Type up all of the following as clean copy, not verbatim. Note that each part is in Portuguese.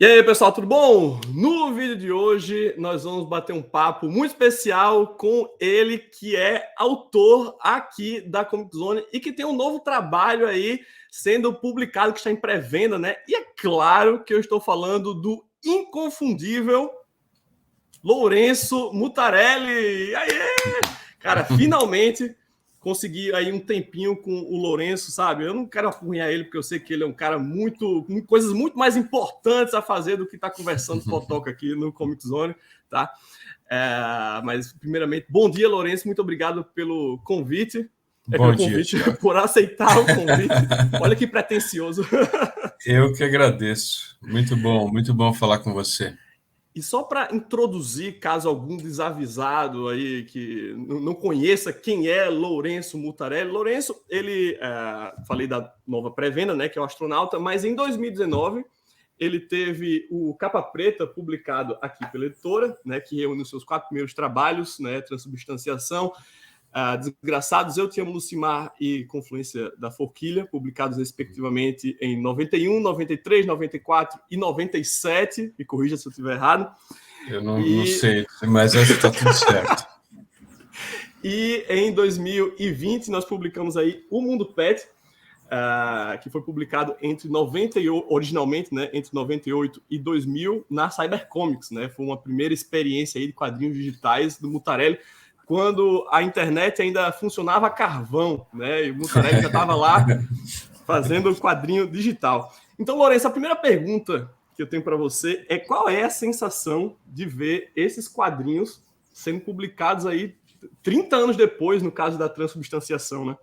E aí, pessoal, tudo bom? No vídeo de hoje, nós vamos bater um papo muito especial com ele, que é autor aqui da Comic Zone e que tem um novo trabalho aí sendo publicado, que está em pré-venda, né? E é claro que eu estou falando do inconfundível Lourenço Mutarelli. Aê! Cara, finalmente consegui aí um tempinho com o Lourenço, sabe? Eu não quero apurrinhar ele, porque eu sei que ele é um cara com coisas muito mais importantes a fazer do que estar conversando fotoca aqui no Comic Zone, tá? Mas, primeiramente, bom dia, Lourenço. Muito obrigado pelo convite. Bom dia, por aceitar o convite. Olha que pretensioso. Eu que agradeço. Muito bom falar com você. E só para introduzir, caso algum desavisado aí que não conheça quem é Lourenço Mutarelli. Lourenço, ele, falei da nova pré-venda, né, que é o Astronauta, mas em 2019 ele teve o Capa Preta publicado aqui pela editora, né, que reúne os seus 4 primeiros trabalhos, né, Transubstanciação, Desgraçados, Eu Te Amo, Lucimar e Confluência da Forquilha, publicados respectivamente em 91, 93, 94 e 97. Me corrija se eu estiver errado. Eu não sei, mas acho que está tudo certo. E em 2020 nós publicamos aí O Mundo Pet, que foi publicado originalmente, né, entre 98 e 2000 na Cybercomics, né? Foi uma primeira experiência aí de quadrinhos digitais do Mutarelli, quando a internet ainda funcionava a carvão, né? E o Mutarelli já estava lá fazendo quadrinho digital. Então, Lourenço, a primeira pergunta que eu tenho para você é: qual é a sensação de ver esses quadrinhos sendo publicados aí 30 anos depois, no caso da transubstanciação, né?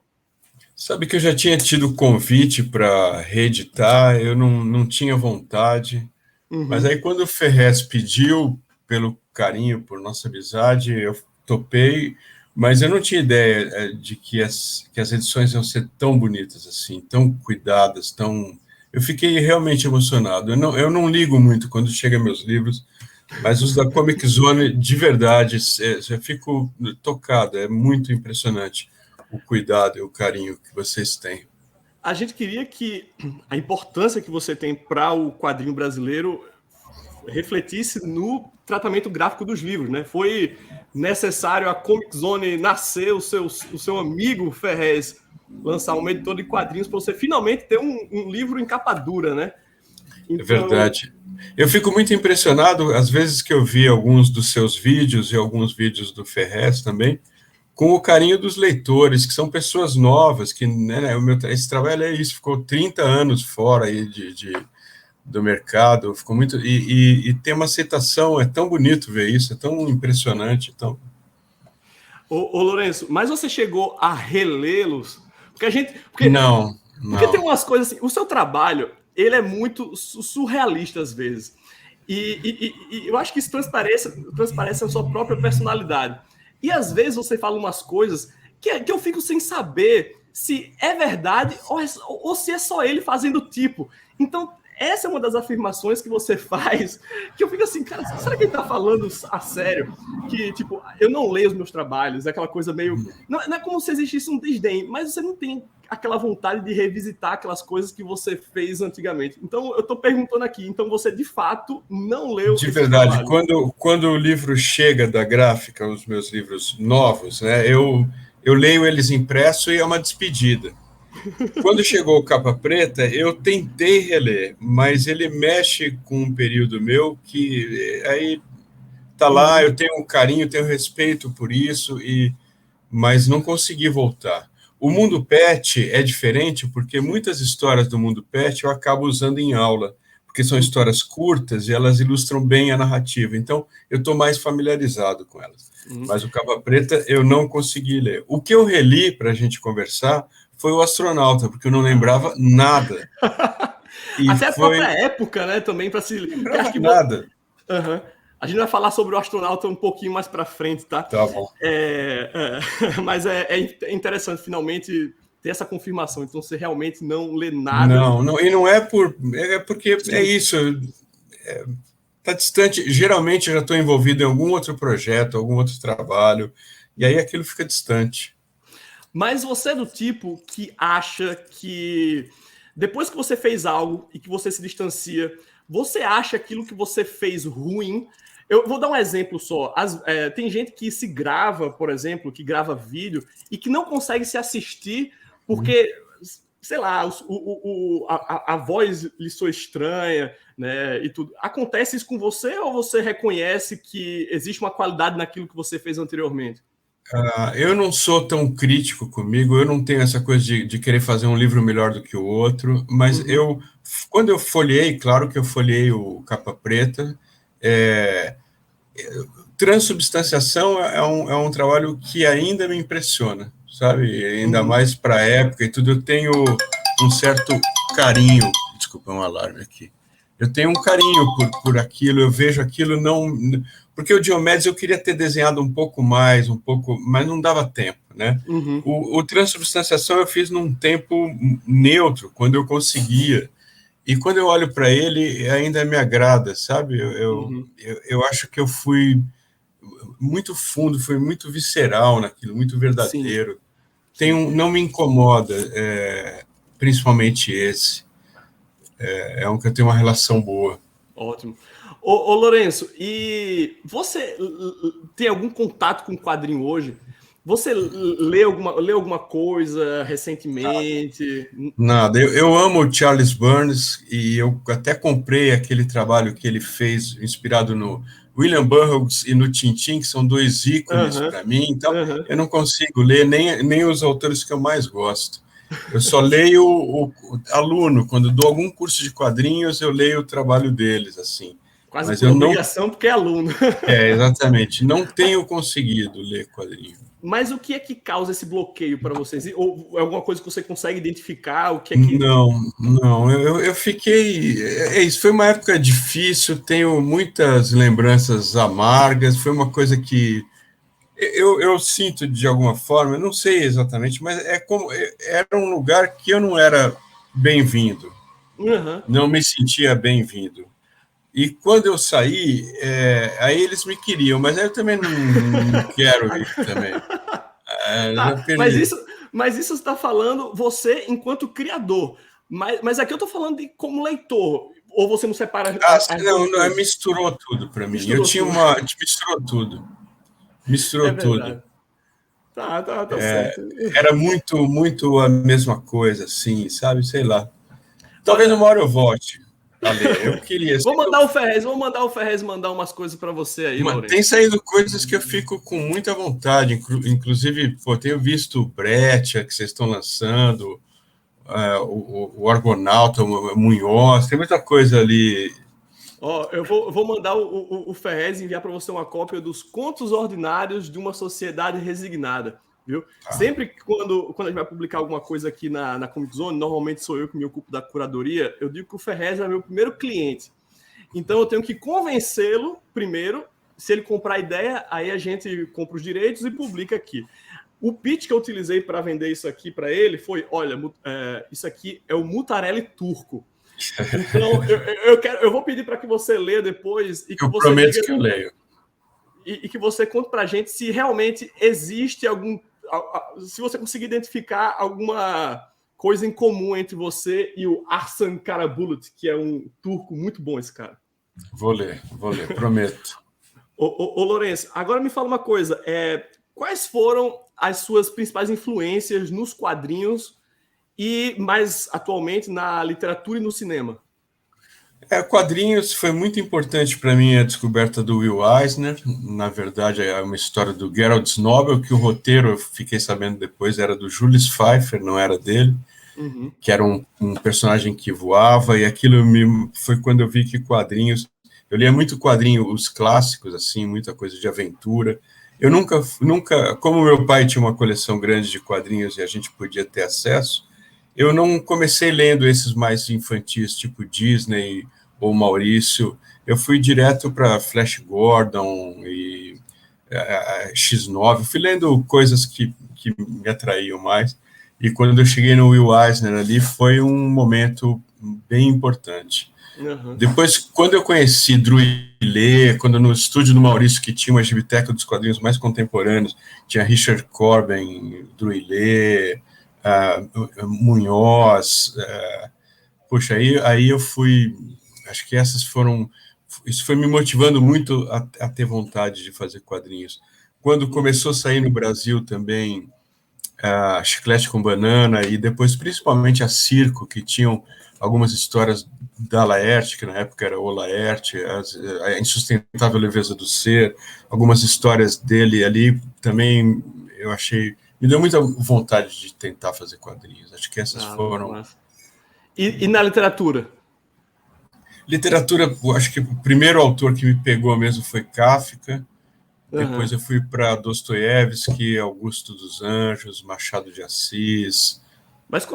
Sabe que eu já tinha tido convite para reeditar, eu não tinha vontade, mas aí quando o Ferrez pediu pelo carinho, por nossa amizade, eu topei, mas eu não tinha ideia de que as edições iam ser tão bonitas assim, tão cuidadas, tão... Eu fiquei realmente emocionado. Eu não ligo muito quando chegam meus livros, mas os da Comic Zone, de verdade, eu fico tocado, é muito impressionante o cuidado e o carinho que vocês têm. A gente queria que a importância que você tem para o quadrinho brasileiro refletisse no tratamento gráfico dos livros, né? Foi necessário a Comic Zone nascer, o seu amigo Ferrez lançar um editor de quadrinhos para você finalmente ter um livro em capa dura, né? Então... É verdade. Eu fico muito impressionado, às vezes que eu vi alguns dos seus vídeos e alguns vídeos do Ferrez também, com o carinho dos leitores, que são pessoas novas, que, né, esse trabalho é isso, ficou 30 anos fora aí do mercado, ficou muito... E tem uma aceitação, é tão bonito ver isso, é tão impressionante. Tão... Ô Lourenço, mas você chegou a relê-los? Não. Porque tem umas coisas assim, o seu trabalho, ele é muito surrealista às vezes. E eu acho que isso transparece a sua própria personalidade. E às vezes você fala umas coisas que eu fico sem saber se é verdade ou se é só ele fazendo tipo. Então, essa é uma das afirmações que você faz, que eu fico assim, cara, será que ele tá falando a sério? Que, tipo, eu não leio os meus trabalhos, é aquela coisa meio... Não é como se existisse um desdém, mas você não tem aquela vontade de revisitar aquelas coisas que você fez antigamente. Então, eu tô perguntando aqui, então você, de fato, não leu... De verdade, quando o livro chega da gráfica, os meus livros novos, né, eu leio eles impresso e é uma despedida. Quando chegou o Capa Preta, eu tentei reler, mas ele mexe com um período meu que aí tá lá, eu tenho um carinho, tenho respeito por isso, mas não consegui voltar. O Mundo Pet é diferente porque muitas histórias do Mundo Pet eu acabo usando em aula, porque são histórias curtas e elas ilustram bem a narrativa, então eu estou mais familiarizado com elas. Mas o Capa Preta eu não consegui ler. O que eu reli para a gente conversar foi o Astronauta, porque eu não lembrava nada. E até a própria época, né, também, para se... Não lembrava nada. A gente vai falar sobre o Astronauta um pouquinho mais para frente, tá? Tá bom. Mas é interessante, finalmente, ter essa confirmação. Então, você realmente não lê nada. Não, e não é porque é isso. Tá distante. Geralmente, eu já estou envolvido em algum outro projeto, algum outro trabalho, e aí aquilo fica distante. Mas você é do tipo que acha que depois que você fez algo e que você se distancia, você acha aquilo que você fez ruim? Eu vou dar um exemplo só. Tem gente que se grava, por exemplo, que grava vídeo e que não consegue se assistir porque, sei lá, a voz lhe soa estranha, né? E tudo. Acontece isso com você ou você reconhece que existe uma qualidade naquilo que você fez anteriormente? Eu não sou tão crítico comigo, eu não tenho essa coisa de querer fazer um livro melhor do que o outro, mas quando eu folhei, claro que eu folhei o Capa Preta, transubstanciação é um trabalho que ainda me impressiona, sabe? Ainda mais para a época e tudo, eu tenho um certo carinho, desculpa, um alarme aqui, eu tenho um carinho por aquilo, eu vejo aquilo, não... Porque o Diomedes eu queria ter desenhado um pouco mais, mas não dava tempo, né? O transubstanciação eu fiz num tempo neutro, quando eu conseguia. E quando eu olho para ele, ainda me agrada, sabe? Eu acho que eu fui muito fundo, fui muito visceral naquilo, muito verdadeiro. Não me incomoda, principalmente esse. É um que eu tenho uma relação boa. Ótimo. Ô Lourenço, e você tem algum contato com o quadrinho hoje? Você leu alguma coisa recentemente? Nada. Eu amo o Charles Burns e eu até comprei aquele trabalho que ele fez inspirado no William Burroughs e no Tintin, que são dois ícones para mim. Então, eu não consigo ler nem os autores que eu mais gosto. Eu só leio o aluno. Quando dou algum curso de quadrinhos, eu leio o trabalho deles, assim. Quase Mas por obrigação, porque é aluno. Exatamente. Não tenho conseguido ler quadrinho. Mas o que é que causa esse bloqueio para vocês? Ou é alguma coisa que você consegue identificar? O que é que... Não. Eu fiquei... Isso foi uma época difícil, tenho muitas lembranças amargas, foi uma coisa que eu sinto de alguma forma, não sei exatamente, mas era um lugar que eu não era bem-vindo. Não me sentia bem-vindo. E quando eu saí, aí eles me queriam, mas aí eu também não quero ir também. Mas isso você está falando você enquanto criador. Mas aqui eu estou falando de como leitor. Ou você não separa não, misturou tudo para mim. Misturou tudo. Misturou tudo. Tá certo. Era muito a mesma coisa, assim, sabe? Sei lá. Talvez uma hora eu volte a ler. Eu queria. Vou mandar o Ferrez mandar umas coisas para você aí, Lourenço. Tem saído coisas que eu fico com muita vontade. Inclusive, tenho visto o Brecha, que vocês estão lançando, o Argonauta, o Munhoz, tem muita coisa ali. Eu vou mandar o Ferrez enviar para você uma cópia dos Contos Ordinários de uma Sociedade Resignada, viu? Sempre que quando a gente vai publicar alguma coisa aqui na Comic Zone, normalmente sou eu que me ocupo da curadoria, eu digo que o Ferrez é meu primeiro cliente. Então eu tenho que convencê-lo primeiro. Se ele comprar a ideia, aí a gente compra os direitos e publica aqui. O pitch que eu utilizei para vender isso aqui para ele foi: olha, isso aqui é o Mutarelli turco. Então, eu vou pedir para que você leia depois e que você prometo diga, que eu leio. E que você conte para a gente se realmente existe se você conseguir identificar alguma coisa em comum entre você e o Arslan Karabulut, que é um turco muito bom, esse cara. Vou ler, prometo. Ô Lourenço, agora me fala uma coisa. Quais foram as suas principais influências nos quadrinhos e, mais atualmente, na literatura e no cinema? Quadrinhos foi muito importante para mim a descoberta do Will Eisner. Na verdade, é uma história do Gerald Snobel, que o roteiro, eu fiquei sabendo depois, era do Julius Pfeiffer, não era dele, que era um personagem que voava, e aquilo foi quando eu vi que quadrinhos... Eu lia muito quadrinho, os clássicos, assim, muita coisa de aventura. Eu nunca, como meu pai tinha uma coleção grande de quadrinhos e a gente podia ter acesso, eu não comecei lendo esses mais infantis, tipo Disney ou Maurício. Eu fui direto para Flash Gordon e X9. Eu fui lendo coisas que me atraíam mais. E quando eu cheguei no Will Eisner ali, foi um momento bem importante. Depois, quando eu conheci Druillet, quando no estúdio do Maurício, que tinha uma gibiteca dos quadrinhos mais contemporâneos, tinha Richard Corben, Druillet, Munhoz, puxa, aí eu fui acho que isso foi me motivando muito a ter vontade de fazer quadrinhos. Quando começou a sair no Brasil também a Chiclete com Banana e depois principalmente a Circo, que tinham algumas histórias da Laerte, que na época era o Laerte, a Insustentável Leveza do Ser, algumas histórias dele ali também eu achei, me deu muita vontade de tentar fazer quadrinhos. Acho que essas foram... E na literatura? Literatura, acho que o primeiro autor que me pegou mesmo foi Kafka. Depois eu fui para Dostoiévski, Augusto dos Anjos, Machado de Assis. Mas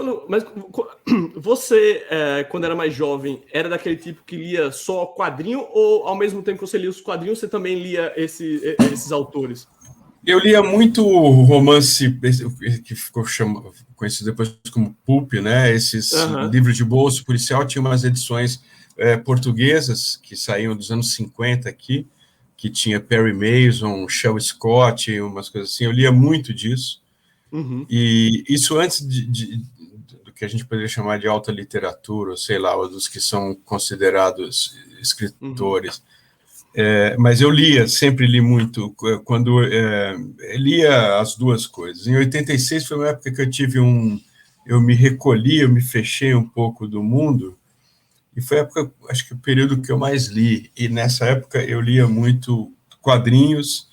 você, quando era mais jovem, era daquele tipo que lia só quadrinho, ou ao mesmo tempo que você lia os quadrinhos, você também lia esses autores? Eu lia muito romance, que ficou conhecido depois como pulp, né? Esses livros de bolso policial, tinha umas edições portuguesas que saíam dos anos 50 aqui, que tinha Perry Mason, Shel Scott, umas coisas assim. Eu lia muito disso. E isso antes do que a gente poderia chamar de alta literatura, ou sei lá, ou dos que são considerados escritores. Mas eu sempre li muito, quando lia as duas coisas. Em 86 foi uma época que eu me recolhi, eu me fechei um pouco do mundo, e foi a época, acho que o período que eu mais li, e nessa época eu lia muito quadrinhos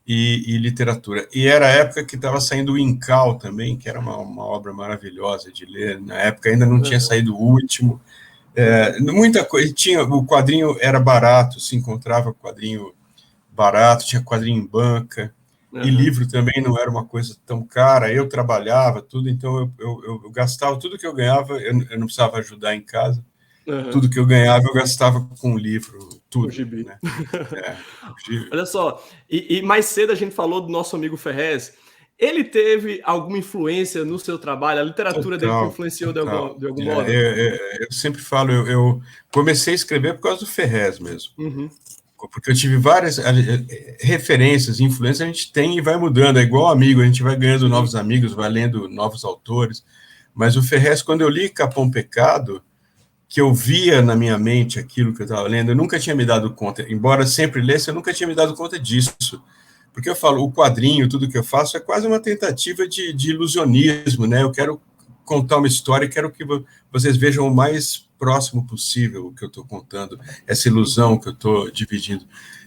e literatura. E era a época que estava saindo o Incal também, que era uma obra maravilhosa de ler. Na época ainda não tinha saído o último. Muita coisa. O quadrinho era barato, se encontrava quadrinho barato, tinha quadrinho em banca. E livro também não era uma coisa tão cara. Eu trabalhava, tudo, então eu gastava tudo que eu ganhava, eu não precisava ajudar em casa. Tudo que eu ganhava, eu gastava com livro, tudo. O gibi. Né? Gibi. Olha só, e mais cedo a gente falou do nosso amigo Ferrez. Ele teve alguma influência no seu trabalho? A literatura dele te influenciou de algum modo? Eu sempre falo, eu comecei a escrever por causa do Ferrez mesmo. Porque eu tive várias referências, influências, a gente tem e vai mudando. É igual amigo, a gente vai ganhando novos amigos, vai lendo novos autores. Mas o Ferrez, quando eu li Capão Pecado, que eu via na minha mente aquilo que eu estava lendo, eu nunca tinha me dado conta, embora sempre lesse, eu nunca tinha me dado conta disso. Porque eu falo, o quadrinho, tudo que eu faço, é quase uma tentativa de ilusionismo, né? Eu quero contar uma história e quero que vocês vejam o mais próximo possível o que eu estou contando, essa ilusão que eu estou dividindo.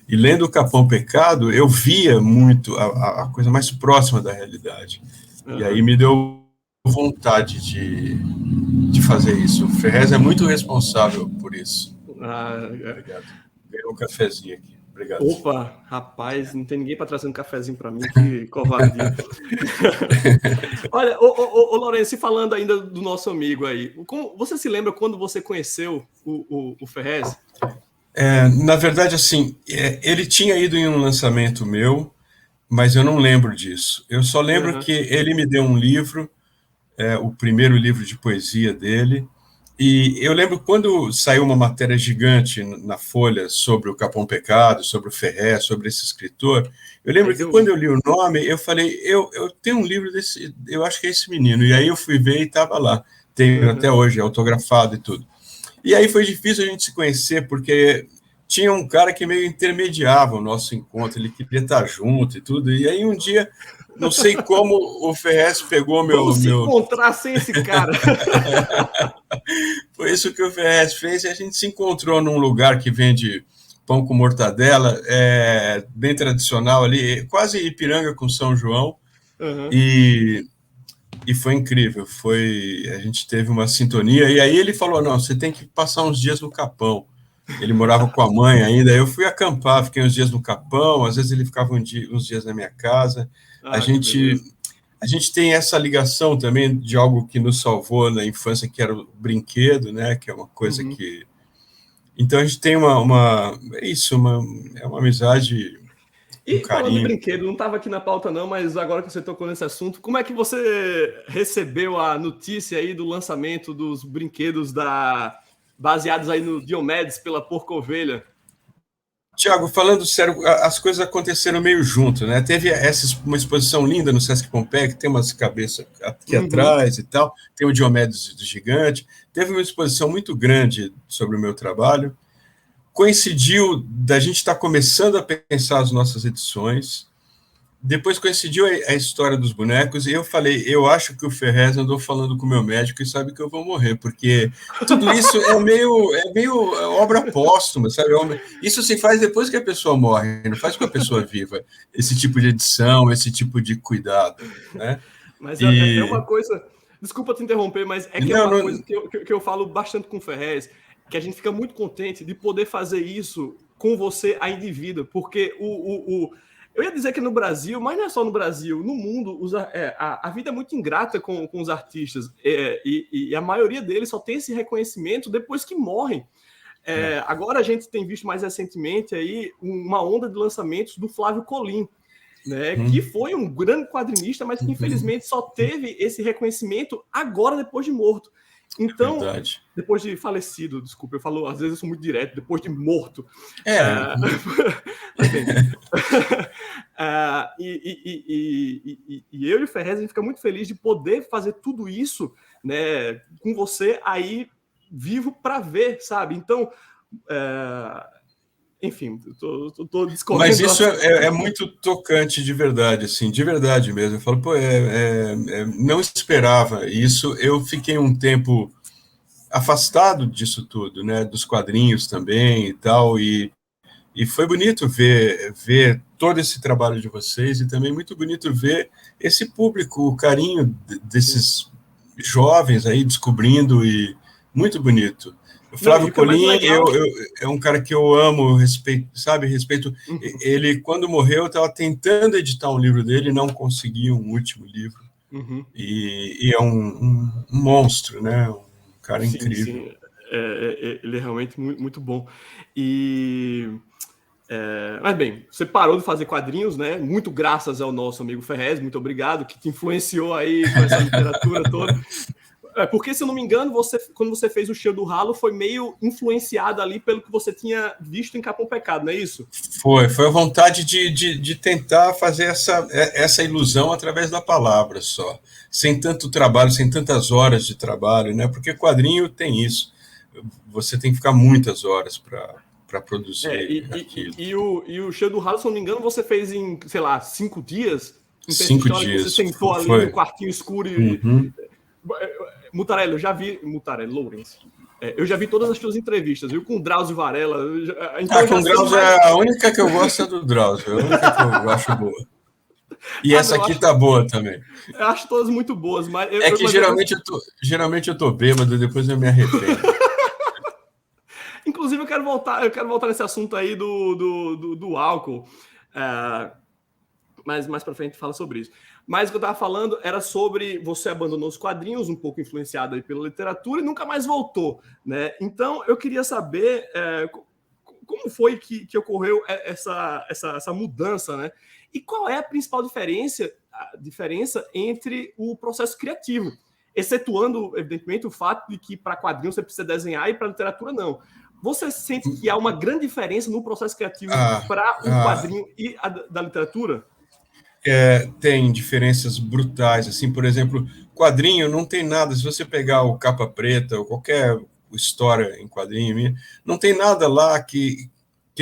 E lendo o Capão Pecado, eu via muito a coisa mais próxima da realidade. E aí me deu vontade de fazer isso. O Ferrez é muito responsável por isso. Obrigado. Ganhou um cafezinho aqui. Obrigado. Opa, rapaz, não tem ninguém para trazer um cafezinho para mim, que covardia. Olha, ô Lourenço, falando ainda do nosso amigo aí, você se lembra quando você conheceu o Ferrez? Na verdade, assim, ele tinha ido em um lançamento meu, mas eu não lembro disso. Eu só lembro que ele me deu um livro, o primeiro livro de poesia dele, e eu lembro quando saiu uma matéria gigante na Folha sobre o Capão Pecado, sobre o Ferrez, sobre esse escritor. Eu lembro que quando eu li o nome, eu falei, eu tenho um livro desse, eu acho que é esse menino. E aí eu fui ver e estava lá. Tenho até hoje, autografado e tudo. E aí foi difícil a gente se conhecer, porque tinha um cara que meio intermediava o nosso encontro, ele queria estar junto e tudo. E aí um dia, não sei como, o Ferrez pegou Vamos se encontrar sem esse cara. Foi isso que o Ferrez fez, e a gente se encontrou num lugar que vende pão com mortadela, bem tradicional ali, quase Ipiranga com São João, e foi incrível, a gente teve uma sintonia, e aí ele falou, não, você tem que passar uns dias no Capão. Ele morava com a mãe ainda, eu fui acampar, fiquei uns dias no Capão, às vezes ele ficava uns dias na minha casa. A gente tem essa ligação também de algo que nos salvou na infância, que era o brinquedo, né? Que é uma coisa que... Então, a gente tem uma amizade, E falando de brinquedo, não estava aqui na pauta não, mas agora que você tocou nesse assunto, como é que você recebeu a notícia aí do lançamento dos brinquedos baseados aí no Diomedes pela Porco Ovelha? Tiago, falando sério, as coisas aconteceram meio junto, né? Teve uma exposição linda no Sesc Pompeia, que tem umas cabeças aqui atrás e tal, tem o Diomedes do Gigante. Teve uma exposição muito grande sobre o meu trabalho. Coincidiu da gente estar começando a pensar as nossas edições. Depois coincidiu a história dos bonecos e eu falei, eu acho que o Ferrez andou falando com o meu médico e sabe que eu vou morrer, porque tudo isso é meio obra póstuma, sabe? Isso se faz depois que a pessoa morre, não faz com a pessoa viva, esse tipo de edição, esse tipo de cuidado, né? Mas é uma coisa... Desculpa te interromper, mas é que é uma coisa que eu falo bastante com o Ferrez, que a gente fica muito contente de poder fazer isso com você ainda em vida, porque eu ia dizer que no Brasil, mas não é só no Brasil, no mundo, a vida é muito ingrata com os artistas, e a maioria deles só tem esse reconhecimento depois que morrem. Agora a gente tem visto mais recentemente aí uma onda de lançamentos do Flávio Colim, né, que foi um grande quadrinista, mas que infelizmente só teve esse reconhecimento agora depois de morto. Então, depois de falecido, desculpa, eu falo, às vezes eu sou muito direto, depois de morto. E eu e o Ferrez, a gente fica muito feliz de poder fazer tudo isso, né, com você aí vivo para ver, sabe? Então, enfim, tô discorrendo. Mas isso é muito tocante de verdade, assim, de verdade mesmo. Eu falo, pô, não esperava isso. Eu fiquei um tempo afastado disso tudo, né, dos quadrinhos também e tal, e foi bonito ver todo esse trabalho de vocês e também muito bonito ver esse público, o carinho desses jovens aí descobrindo, e muito bonito. O Flávio Colim é um cara que eu amo, respeito. Ele, quando morreu, estava tentando editar um livro dele, não conseguiu um último livro. E é um monstro, né? Um cara incrível. Sim. Ele é realmente muito, muito bom. Mas bem, você parou de fazer quadrinhos, né? Muito graças ao nosso amigo Ferrez, muito obrigado, que te influenciou aí com essa literatura toda. Porque, se eu não me engano, quando você fez o Cheiro do Ralo, foi meio influenciado ali pelo que você tinha visto em Capão Pecado, não é isso? Foi a vontade de tentar fazer essa ilusão através da palavra só, sem tanto trabalho, sem tantas horas de trabalho, né? Porque quadrinho tem isso, você tem que ficar muitas horas para produzir aquilo. E o Cheiro do Ralo, se eu não me engano, você fez em, sei lá, 5 dias? 5 dias. Você sentou ali no quartinho escuro e... Mutarelli, eu já vi... Mutarelli, Lourenço. Eu já vi todas as suas entrevistas, viu? Com o Drauzio Varela. Com o Drauzio a única que eu gosto é do Drauzio, a única que eu acho boa. E essa aqui tá boa também. Eu acho todas muito boas, mas... geralmente eu tô bêbado, depois eu me arrependo. Inclusive, eu quero voltar nesse assunto aí do álcool. Mas mais para frente fala sobre isso. Mas o que eu estava falando era sobre você abandonou os quadrinhos, um pouco influenciado aí pela literatura, e nunca mais voltou, né? Então, eu queria saber como foi que ocorreu essa mudança, né? E qual é a principal diferença entre o processo criativo, excetuando, evidentemente, o fato de que para quadrinhos você precisa desenhar e para literatura não. Você sente que há uma grande diferença no processo criativo para o quadrinho e da literatura? Tem diferenças brutais, assim, por exemplo, quadrinho não tem nada, se você pegar o Capa Preta ou qualquer história em quadrinho, não tem nada lá que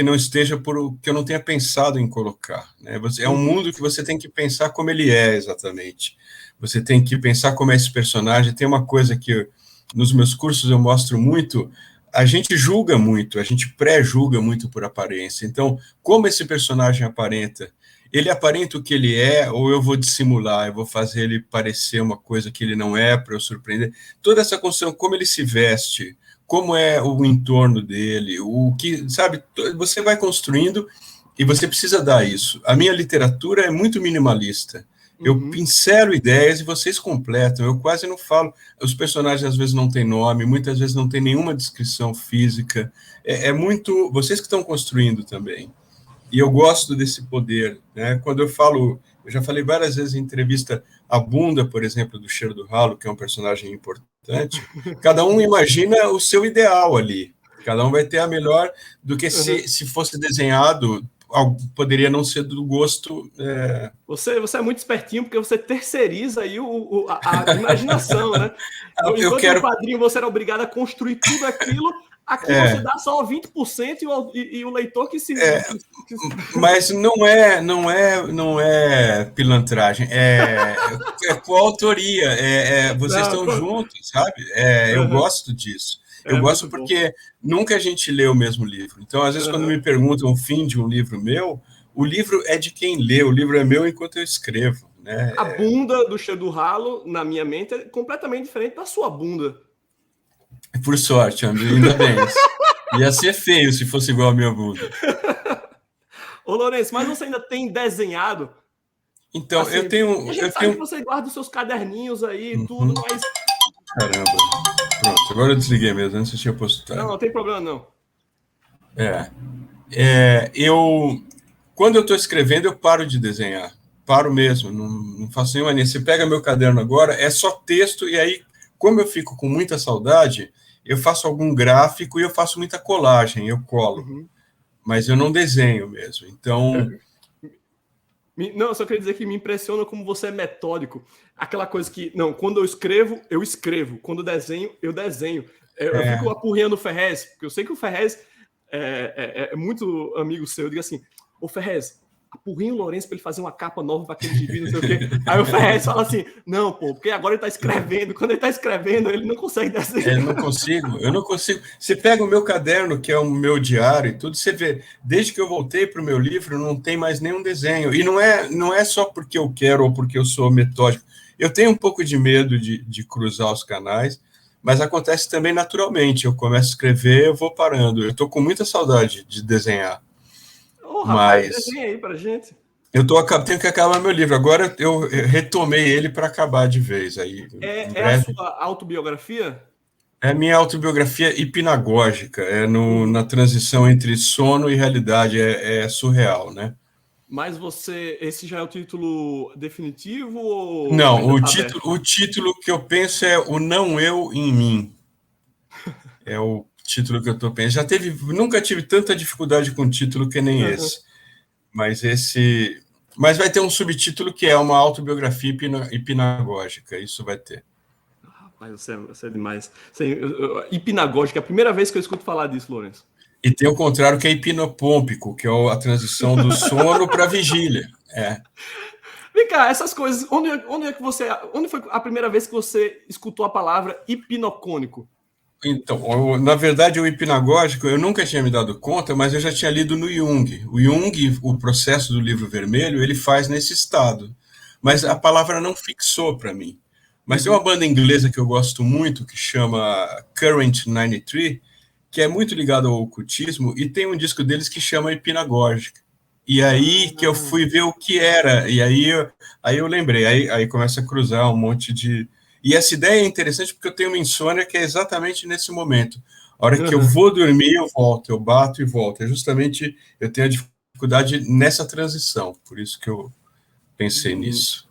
não esteja que eu não tenha pensado em colocar, né? É um mundo que você tem que pensar como ele é exatamente, você tem que pensar como é esse personagem. Tem uma coisa que nos meus cursos eu mostro muito, a gente julga muito, a gente pré-julga muito por aparência, então, como esse personagem aparenta? Ele aparenta o que ele é, ou eu vou dissimular, eu vou fazer ele parecer uma coisa que ele não é, para eu surpreender? Toda essa construção, como ele se veste, como é o entorno dele, o que, sabe, você vai construindo e você precisa dar isso. A minha literatura é muito minimalista. Eu pincelo ideias e vocês completam, eu quase não falo. Os personagens às vezes não têm nome, muitas vezes não tem nenhuma descrição física. É muito... Vocês que estão construindo também. E eu gosto desse poder, né? Quando eu já falei várias vezes em entrevista, a Bunda, por exemplo, do Cheiro do Ralo, que é um personagem importante, cada um imagina o seu ideal ali. Cada um vai ter a melhor do que se fosse desenhado, poderia não ser do gosto. Você é muito espertinho porque você terceiriza aí a imaginação, né? Enquanto no quadrinho você era obrigado a construir tudo aquilo, aqui você dá só 20% e o leitor que se... Mas não é pilantragem, é coautoria, vocês estão juntos, sabe? Eu gosto disso. Eu gosto porque nunca a gente lê o mesmo livro. Então, às vezes, quando me perguntam o fim de um livro meu, o livro é de quem lê, o livro é meu enquanto eu escrevo. Né? A bunda do Cheio do Ralo, na minha mente, é completamente diferente da sua bunda. Por sorte, ainda bem. Ia ser feio se fosse igual a minha bunda. Ô, Lourenço, mas você ainda tem desenhado? Então, assim, eu tenho... A gente sabe que você guarda os seus caderninhos aí e tudo, mas... Caramba. Pronto, agora eu desliguei mesmo, antes eu tinha posto. Não tem problema, não. Quando eu estou escrevendo, eu paro de desenhar. Paro mesmo, não faço nenhuma mania. Você pega meu caderno agora, é só texto, e aí, como eu fico com muita saudade, eu faço algum gráfico e eu faço muita colagem, eu colo. Mas eu não desenho mesmo. Então... Não, eu só queria dizer que me impressiona como você é metódico. Aquela coisa que, não, quando eu escrevo, eu escrevo. Quando eu desenho, eu desenho. Eu fico apurrinhando o Ferrez, porque eu sei que o Ferrez é muito amigo seu. Eu digo assim, ô Ferrez, apurrinha o Lourenço para ele fazer uma capa nova para aquele gibi, não sei o quê. Aí o Ferrez fala assim, não, pô, porque agora ele tá escrevendo. Quando ele tá escrevendo, ele não consegue desenhar. Eu não consigo. Você pega o meu caderno, que é o meu diário e tudo, você vê, desde que eu voltei para o meu livro, não tem mais nenhum desenho. E não é só porque eu quero ou porque eu sou metódico. Eu tenho um pouco de medo de cruzar os canais, mas acontece também naturalmente. Eu começo a escrever, eu vou parando. Eu estou com muita saudade de desenhar. Rapaz, desenha aí pra gente. Tenho que acabar meu livro. Agora eu retomei ele para acabar de vez. Aí, a sua autobiografia? É a minha autobiografia hipnagógica. Na transição entre sono e realidade. É surreal, né? Mas esse já é o título definitivo? Ou não, o título que eu penso é O Não Eu em Mim. É o título que eu estou pensando. Nunca tive tanta dificuldade com título que nem esse. Mas vai ter um subtítulo que é uma autobiografia hipnagógica. Isso vai ter. Rapaz, você é demais. Hipnagógica, é a primeira vez que eu escuto falar disso, Lourenço. E tem o contrário, que é hipnopômpico, que é a transição do sono para a vigília. Vem cá, essas coisas. Onde foi a primeira vez que você escutou a palavra hipnocônico? Então, na verdade, o hipnagógico eu nunca tinha me dado conta, mas eu já tinha lido no Jung. O Jung, o processo do livro vermelho, ele faz nesse estado. Mas a palavra não fixou para mim. Mas tem uma banda inglesa que eu gosto muito, que chama Current 93, que é muito ligado ao ocultismo, e tem um disco deles que chama hipnagógica. E aí que eu fui ver o que era, e aí eu lembrei, aí começa a cruzar um monte de... E essa ideia é interessante porque eu tenho uma insônia que é exatamente nesse momento. A hora que eu vou dormir, eu volto, eu bato e volto. Justamente, eu tenho a dificuldade nessa transição, por isso que eu pensei nisso.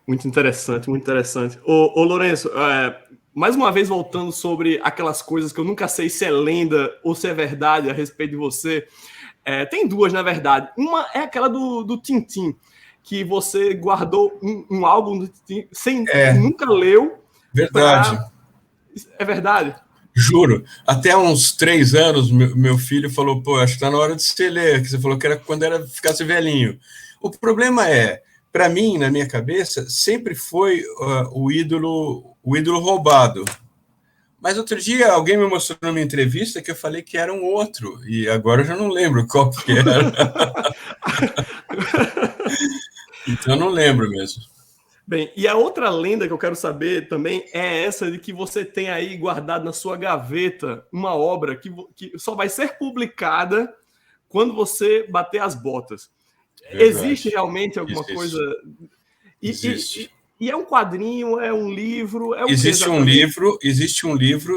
Muito interessante, muito interessante. Ô Lourenço, mais uma vez voltando sobre aquelas coisas que eu nunca sei se é lenda ou se é verdade a respeito de você. Tem duas, na verdade. Uma é aquela do Tintim, que você guardou um álbum do Tintim nunca leu. Verdade. É verdade? Juro. Até uns 3 anos, meu filho falou, pô, acho que tá na hora de você ler, que você falou que era quando ficasse velhinho. O problema para mim, na minha cabeça, sempre foi o ídolo roubado. Mas outro dia, alguém me mostrou numa entrevista que eu falei que era um outro, e agora eu já não lembro qual que era. Então, eu não lembro mesmo. Bem, e a outra lenda que eu quero saber também é essa de que você tem aí guardado na sua gaveta uma obra que só vai ser publicada quando você bater as botas. Verdade. Existe realmente alguma coisa... Existe. E é um quadrinho, é um livro... Existe um livro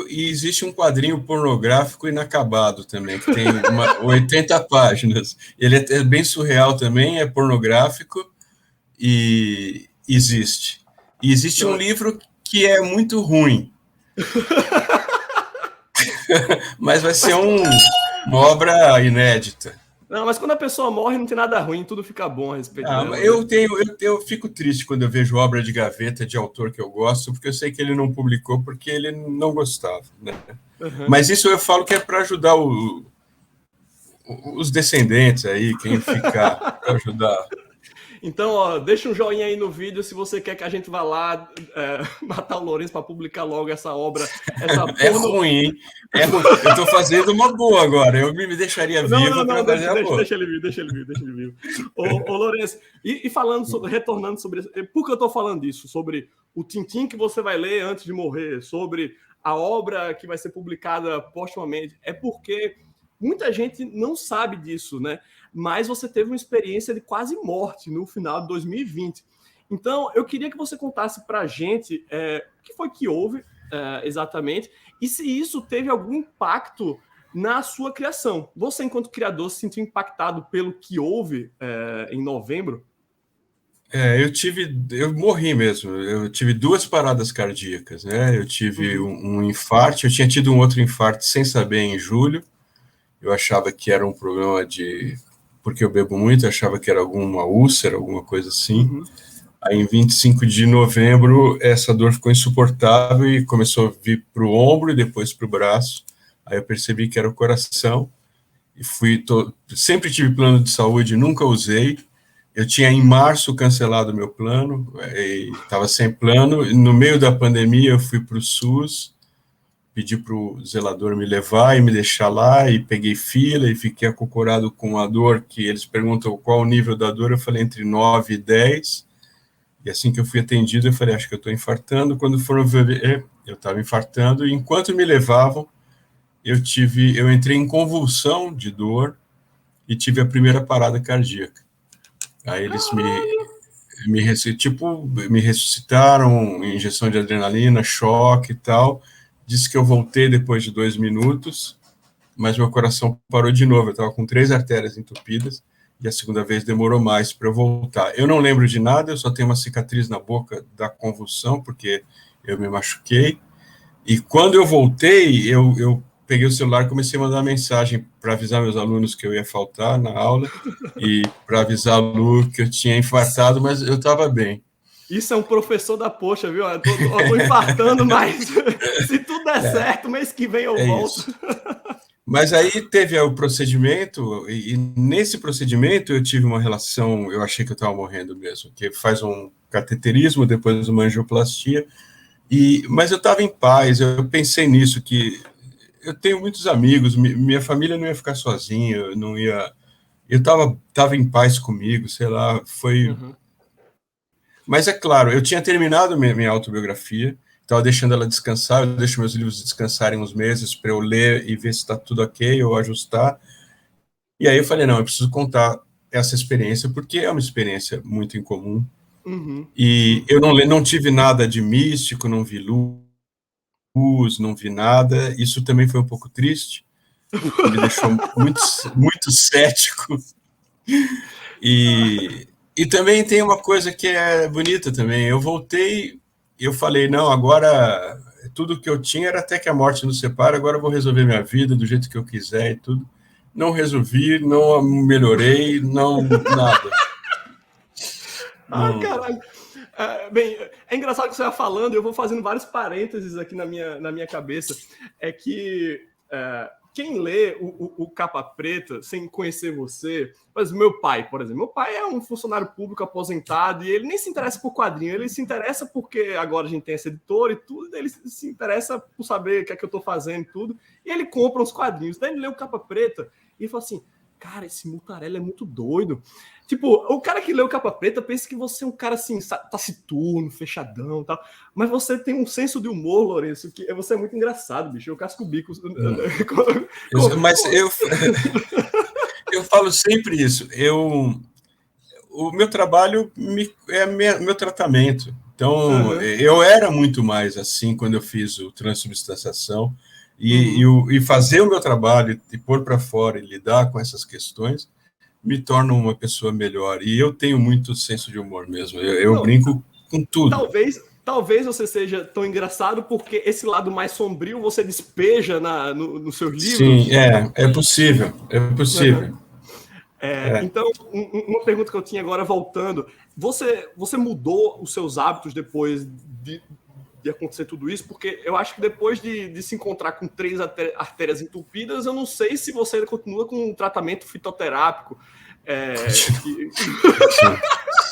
e existe um quadrinho pornográfico inacabado também, que tem 80 páginas. Ele é bem surreal também, é pornográfico e existe. E existe um livro que é muito ruim. Mas vai ser uma obra inédita. Não, mas quando a pessoa morre, não tem nada ruim, tudo fica bom a respeito dela. Eu fico triste quando eu vejo obra de gaveta de autor que eu gosto, porque eu sei que ele não publicou porque ele não gostava, né? Uhum. Mas isso eu falo que é para ajudar os descendentes aí, quem ficar, para ajudar. Então, ó, deixa um joinha aí no vídeo se você quer que a gente vá lá matar o Lourenço para publicar logo essa obra. É ruim, hein? É ruim. Eu estou fazendo uma boa agora. Eu me deixaria vivo para fazer a boa. Deixa ele vivo. Ô, Lourenço, e falando retornando sobre... Por que eu estou falando disso? Sobre o Tintim que você vai ler antes de morrer, sobre a obra que vai ser publicada postumamente. É porque muita gente não sabe disso, né? Mas você teve uma experiência de quase morte no final de 2020. Então, eu queria que você contasse para a gente o que foi que houve exatamente e se isso teve algum impacto na sua criação. Você, enquanto criador, se sentiu impactado pelo que houve em novembro? Eu morri mesmo. Eu tive 2 paradas cardíacas, né? Eu tive um infarto, eu tinha tido um outro infarto sem saber em julho. Eu achava que era um problema porque eu bebo muito, eu achava que era alguma úlcera, alguma coisa assim. Aí, em 25 de novembro, essa dor ficou insuportável e começou a vir para o ombro e depois para o braço. Aí eu percebi que era o coração e sempre tive plano de saúde, nunca usei. Eu tinha, em março, cancelado o meu plano, estava sem plano. No meio da pandemia, eu fui para o SUS, pedi para o zelador me levar e me deixar lá, e peguei fila e fiquei acocorado com a dor, que eles perguntam qual o nível da dor, eu falei entre 9 e 10, e assim que eu fui atendido, eu falei, acho que eu estou infartando. Quando foram ver, eu estava infartando, e enquanto me levavam, eu entrei em convulsão de dor e tive a primeira parada cardíaca. Aí eles me ressuscitaram, injeção de adrenalina, choque e tal. Disse que eu voltei depois de 2 minutos, mas meu coração parou de novo. Eu estava com 3 artérias entupidas e a segunda vez demorou mais para eu voltar. Eu não lembro de nada, eu só tenho uma cicatriz na boca da convulsão, porque eu me machuquei. E quando eu voltei, eu peguei o celular e comecei a mandar mensagem para avisar meus alunos que eu ia faltar na aula e para avisar a Lu que eu tinha infartado, mas eu estava bem. Isso é um professor da poxa, viu? Eu tô infartando, mas se tudo der certo, mês que vem eu volto. Isso. Mas aí teve o procedimento, e nesse procedimento eu tive uma relação, eu achei que eu estava morrendo mesmo, que faz um cateterismo, depois uma angioplastia, mas eu estava em paz, eu pensei nisso, que eu tenho muitos amigos, minha família não ia ficar sozinha, eu não ia... Eu estava em paz comigo, sei lá, foi... Mas é claro, eu tinha terminado minha autobiografia, estava deixando ela descansar, eu deixo meus livros descansarem uns meses para eu ler e ver se está tudo ok, ou ajustar. E aí eu falei, não, eu preciso contar essa experiência, porque é uma experiência muito incomum. E eu não tive nada de místico, não vi luz, não vi nada. Isso também foi um pouco triste, me deixou muito cético. E também tem uma coisa que é bonita também. Eu voltei, eu falei, não, agora tudo que eu tinha era até que a morte nos separa, agora eu vou resolver minha vida do jeito que eu quiser e tudo. Não resolvi, não melhorei, não nada. Caralho. Bem, é engraçado que você vai falando, eu vou fazendo vários parênteses aqui na minha cabeça. É que quem lê o Capa Preta sem conhecer você, mas meu pai, por exemplo, meu pai é um funcionário público aposentado e ele nem se interessa por quadrinho, ele se interessa porque agora a gente tem essa editora e tudo, ele se interessa por saber o que é que eu estou fazendo e tudo, e ele compra uns quadrinhos, daí ele lê o Capa Preta e fala assim, cara, esse Mutarelli é muito doido. Tipo, o cara que lê o Capa Preta pensa que você é um cara assim, taciturno, fechadão e tal. Mas você tem um senso de humor, Lourenço, que você é muito engraçado, bicho. Eu casco o bico. Mas eu falo sempre isso. O meu trabalho é meu tratamento. Então, eu era muito mais assim quando eu fiz o transubstanciação. E fazer o meu trabalho e pôr para fora e lidar com essas questões me torna uma pessoa melhor. E eu tenho muito senso de humor mesmo. Eu brinco com tudo. talvez você seja tão engraçado porque esse lado mais sombrio você despeja nos seus livros. Sim, é possível, é possível. Então, uma pergunta que eu tinha agora, voltando, você mudou os seus hábitos depois de acontecer tudo isso? Porque eu acho que depois de se encontrar com 3 artérias entupidas, eu não sei se você continua com um tratamento fitoterápico.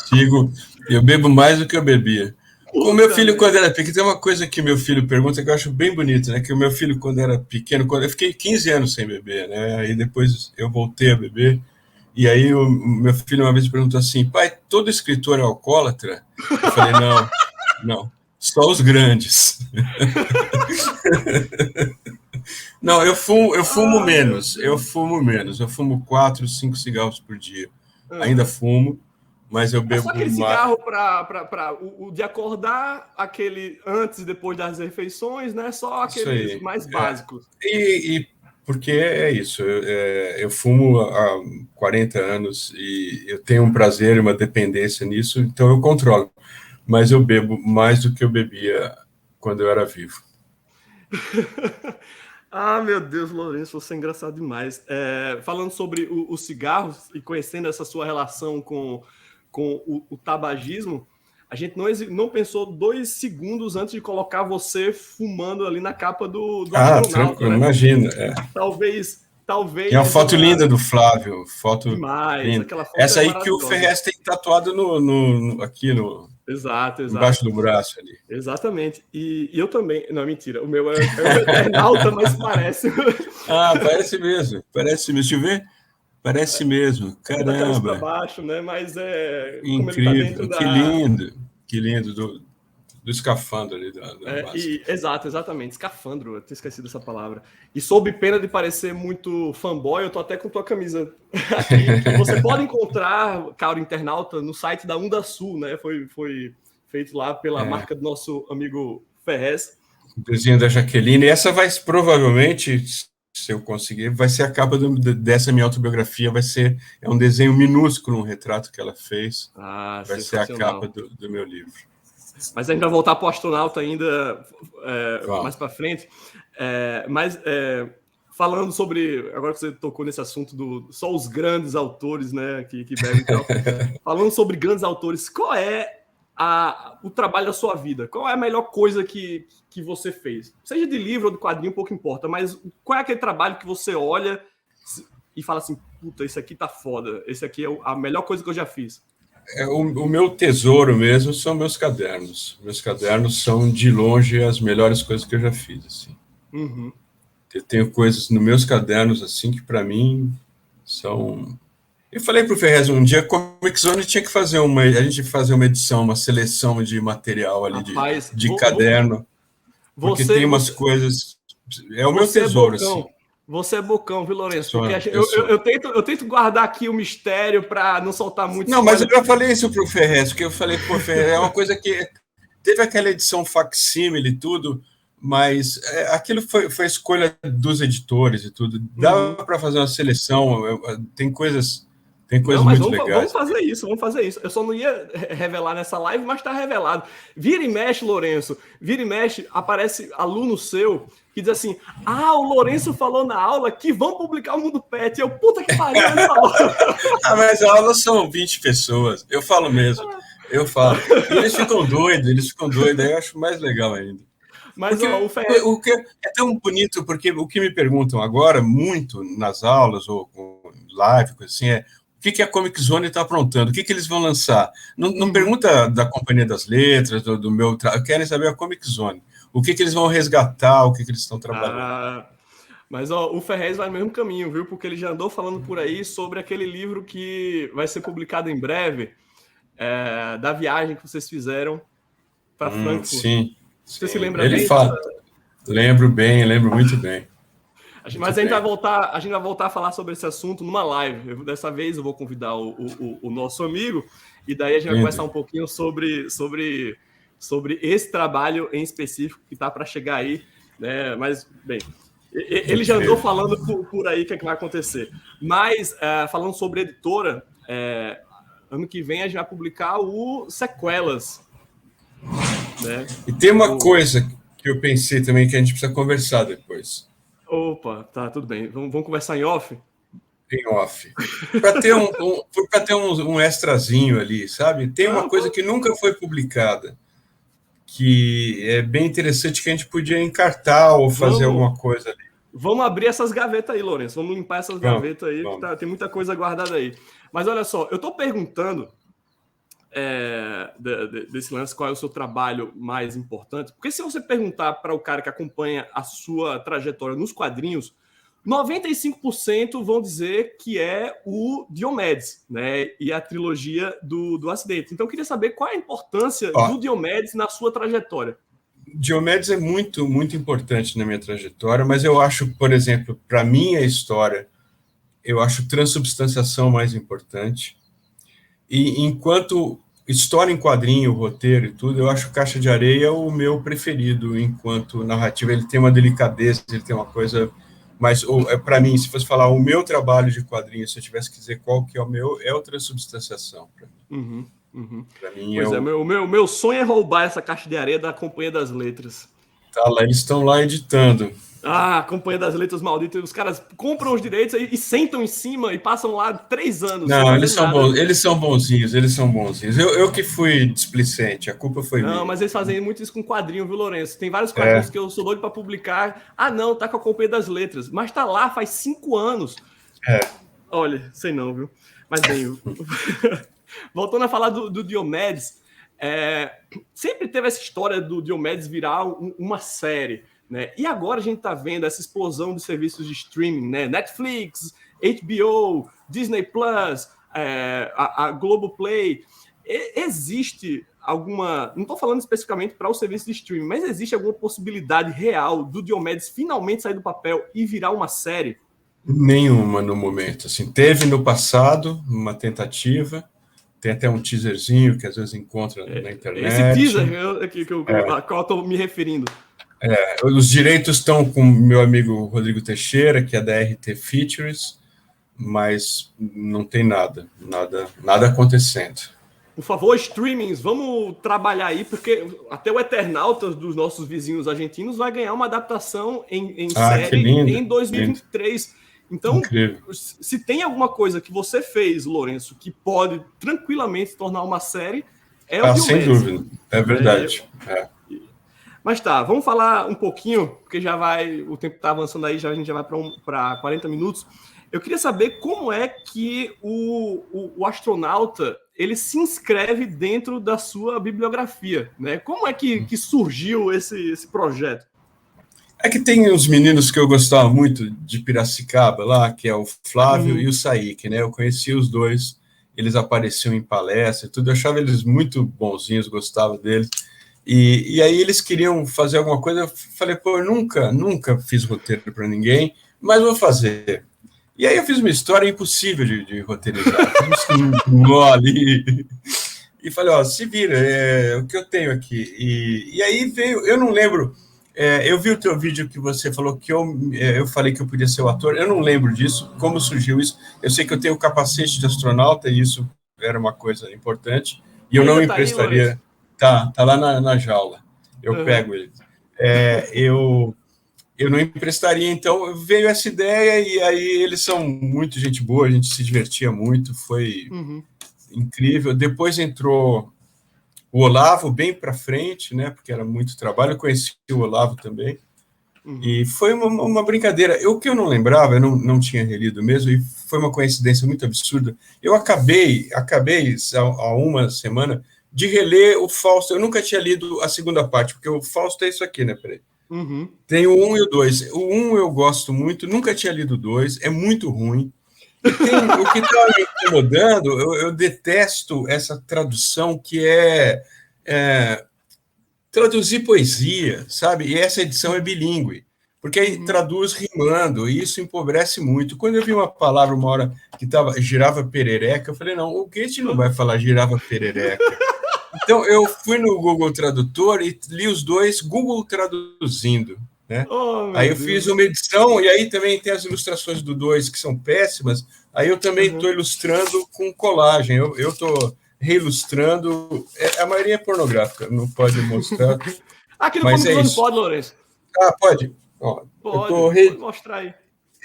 Sigo, eu bebo mais do que eu bebia. O meu filho, quando era pequeno, tem uma coisa que meu filho pergunta que eu acho bem bonito, né? Que o meu filho, quando era pequeno, eu fiquei 15 anos sem beber, né? Aí depois eu voltei a beber. E aí o meu filho uma vez perguntou assim: pai, todo escritor é alcoólatra? Eu falei: não, só os grandes. Não, eu fumo menos, eu fumo 4, 5 cigarros por dia. Ainda fumo, mas eu bebo só aquele cigarro para o de acordar, aquele antes e depois das refeições, né? Só aqueles mais básicos. E porque é isso, eu fumo há 40 anos e eu tenho um prazer e uma dependência nisso, então eu controlo. Mas eu bebo mais do que eu bebia quando eu era vivo. Meu Deus, Lourenço, você é engraçado demais. Falando sobre os cigarros e conhecendo essa sua relação com o tabagismo, a gente não pensou 2 segundos antes de colocar você fumando ali na capa do astronauta. Tranquilo, né? Imagina. Talvez. Tem uma foto linda do Flávio. Foto demais. linda. Aquela foto essa aí que o Ferrez tem tatuado aqui Exato. Embaixo do braço ali. Exatamente. E eu também. Não, mentira. O meu é eternauta, mas parece. Parece mesmo. Deixa eu ver. Parece mesmo. Caramba. Para baixo, né? Mas incrível. Como ele tá dentro que lindo do escafandro ali da exatamente, escafandro, eu tinha esquecido essa palavra. E sob pena de parecer muito fanboy, eu tô até com tua camisa aqui, que você pode encontrar, caro internauta, no site da Undasul, né? Foi feito lá pela marca do nosso amigo Ferrez. O desenho da Jaqueline, e essa vai provavelmente, se eu conseguir, vai ser a capa dessa minha autobiografia, é um desenho minúsculo, um retrato que ela fez, vai ser a capa do meu livro. Mas a gente vai voltar para o astronauta ainda mais para frente. Falando sobre... Agora que você tocou nesse assunto só os grandes autores, né, que bebem. Então, falando sobre grandes autores, qual é o trabalho da sua vida? Qual é a melhor coisa que você fez? Seja de livro ou de quadrinho, pouco importa, mas qual é aquele trabalho que você olha e fala assim, puta, esse aqui tá foda, esse aqui é a melhor coisa que eu já fiz? O meu tesouro mesmo são meus cadernos. Meus cadernos são, de longe, as melhores coisas que eu já fiz. Assim. Uhum. Eu tenho coisas nos meus cadernos assim que, para mim, são... Eu falei para o Ferrez um dia, a Comic Zone tinha que fazer uma edição, uma seleção de material ali, de caderno. Porque tem umas coisas... É o meu tesouro, assim. Você é bocão, viu, Lourenço? Porque eu tento guardar aqui o mistério para não soltar muito. Não, mas eu já falei isso para o Ferrez, porque eu falei, pô, Ferrez, é uma coisa que... Teve aquela edição facsímile e tudo, mas aquilo foi a escolha dos editores e tudo. Dá para fazer uma seleção, tem coisas muito legais. Vamos fazer isso. Eu só não ia revelar nessa live, mas está revelado. Vira e mexe, Lourenço. Vira e mexe, aparece aluno seu que diz assim, o Lourenço falou na aula que vão publicar o Mundo Pet. Eu, puta que pariu, ele falou. Mas a aula são 20 pessoas. Eu falo mesmo. E eles ficam doidos, aí eu acho mais legal ainda. Mas o que é tão bonito, porque o que me perguntam agora, muito nas aulas, ou com live, coisa assim, o que a Comic Zone está aprontando, o que eles vão lançar. Não pergunta da Companhia das Letras, do meu trabalho, querem saber a Comic Zone. O que eles vão resgatar, o que eles estão trabalhando. Mas o Ferrez vai no mesmo caminho, viu? Porque ele já andou falando por aí sobre aquele livro que vai ser publicado em breve, da viagem que vocês fizeram para Frankfurt. Sim. Você se lembra bem? Ele fala. Lembro muito bem. Mas a gente vai voltar a falar sobre esse assunto numa live. Dessa vez eu vou convidar o nosso amigo, e daí a gente vai conversar um pouquinho sobre esse trabalho em específico que está para chegar aí, né? Mas, bem, ele já andou falando por aí o que vai acontecer. Mas, falando sobre editora, ano que vem a gente vai publicar o Sequelas. né? E tem uma coisa que eu pensei também que a gente precisa conversar depois. Opa, tá, tudo bem. Vamos conversar em off? Em off. Para ter um extrazinho ali, sabe? Tem uma coisa que nunca foi publicada, que é bem interessante, que a gente podia encartar ou fazer alguma coisa ali. Vamos abrir essas gavetas aí, Lourenço. Vamos limpar essas gavetas aí, que tem muita coisa guardada aí. Mas olha só, eu estou perguntando desse lance, qual é o seu trabalho mais importante, porque se você perguntar para o cara que acompanha a sua trajetória nos quadrinhos, 95% vão dizer que é o Diomedes, né? E a trilogia do acidente. Então eu queria saber qual é a importância do Diomedes na sua trajetória. Diomedes é muito, muito importante na minha trajetória, mas eu acho, por exemplo, para minha história, eu acho transubstanciação mais importante. E enquanto história em quadrinho, roteiro e tudo, eu acho Caixa de Areia o meu preferido enquanto narrativa. Ele tem uma delicadeza, ele tem uma coisa... Mas, para mim, se fosse falar o meu trabalho de quadrinho, se eu tivesse que dizer qual que é o meu, é o transubstanciação. Para mim pois o meu sonho é roubar essa Caixa de Areia da Companhia das Letras. Tá lá, eles estão lá editando. Ah, Companhia das Letras maldita. Os caras compram os direitos e sentam em cima e passam lá 3 anos. Não, eles são bons, eles são bonzinhos. Eu que fui displicente, a culpa foi minha. Não, mas eles fazem muito isso com quadrinho, viu, Lourenço? Tem vários quadrinhos que eu sou doido para publicar. Ah, não, tá com a Companhia das Letras. Mas tá lá faz 5 anos. Olha, sei não, viu? Mas bem, voltando a falar do Diomedes, sempre teve essa história do Diomedes virar uma série. Né? E agora a gente está vendo essa explosão de serviços de streaming, né? Netflix, HBO, Disney Plus, a Globoplay. Existe alguma... Não estou falando especificamente para o serviço de streaming, mas existe alguma possibilidade real do Diomedes finalmente sair do papel e virar uma série? Nenhuma no momento. Assim, teve no passado uma tentativa, tem até um teaserzinho que às vezes encontra na internet. Esse teaser a qual eu estou me referindo. Os direitos estão com meu amigo Rodrigo Teixeira, que é da RT Features, mas não tem nada acontecendo. Por favor, streamings, vamos trabalhar aí, porque até o Eternautas dos nossos vizinhos argentinos vai ganhar uma adaptação em série em 2023. Lindo. Então, incrível. Se tem alguma coisa que você fez, Lourenço, que pode tranquilamente se tornar uma série, é o Diomedes. Sem dúvida, é verdade. Mas tá, vamos falar um pouquinho, porque o tempo está avançando aí, a gente já vai para 40 minutos. Eu queria saber como é que o astronauta ele se inscreve dentro da sua bibliografia, né? Como é que surgiu esse projeto? É que tem uns meninos que eu gostava muito de Piracicaba lá, que é o Flávio e o Saik, né? Eu conheci os dois, eles apareciam em palestra e tudo, eu achava eles muito bonzinhos, gostava deles. E aí eles queriam fazer alguma coisa, eu falei, pô, eu nunca fiz roteiro para ninguém, mas vou fazer. E aí eu fiz uma história impossível de roteirizar, fiz um nó ali, e falei, ó, se vira, o que eu tenho aqui. E aí veio, eu não lembro, eu vi o teu vídeo que você falou que eu falei que eu podia ser o ator, eu não lembro disso, como surgiu isso, eu sei que eu tenho o capacete de astronauta, e isso era uma coisa importante, e eu não me emprestaria... Tá lá na jaula. Eu pego ele. Eu não emprestaria, então veio essa ideia, e aí eles são muito gente boa, a gente se divertia muito, foi incrível. Depois entrou o Olavo bem para frente, né? Porque era muito trabalho, eu conheci o Olavo também. E foi uma brincadeira. O que eu não lembrava, eu não tinha relido mesmo, e foi uma coincidência muito absurda. Eu acabei há uma semana de reler o Fausto. Eu nunca tinha lido a segunda parte, porque o Fausto é isso aqui, né? Peraí. Tem o 1 e o 2. O 1 eu gosto muito, nunca tinha lido o 2, é muito ruim. E tem, o que está me incomodando, eu detesto essa tradução que traduzir poesia, sabe? E essa edição é bilíngue, porque aí traduz rimando, e isso empobrece muito. Quando eu vi uma palavra uma hora que girava perereca, eu falei, não, o Goethe não vai falar girava perereca. Então, eu fui no Google Tradutor e li os dois, Google traduzindo, né? Aí eu fiz uma edição, e aí também tem as ilustrações do 2, que são péssimas, aí eu também estou ilustrando com colagem. Eu estou reilustrando. A maioria é pornográfica, não pode mostrar. Aqui no Mas Comic é Zone isso. pode, Lourenço? Pode. Ó, pode mostrar aí.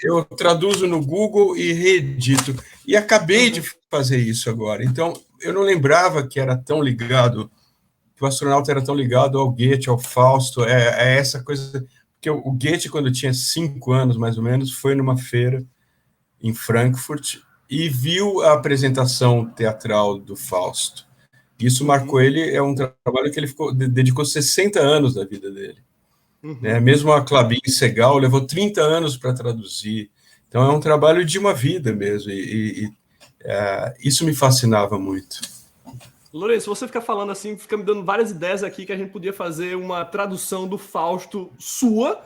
Eu traduzo no Google e reedito. E acabei de fazer isso agora. Então, eu não lembrava que era tão ligado, que o astronauta era tão ligado ao Goethe, ao Fausto, essa coisa. Porque o Goethe, quando tinha 5 anos, mais ou menos, foi numa feira em Frankfurt e viu a apresentação teatral do Fausto. Isso marcou ele, é um trabalho que ele dedicou 60 anos da vida dele. Né? Mesmo a Clabin Segal levou 30 anos para traduzir. Então, é um trabalho de uma vida mesmo, isso me fascinava muito. Lourenço, você fica falando assim, fica me dando várias ideias aqui que a gente podia fazer uma tradução do Fausto sua,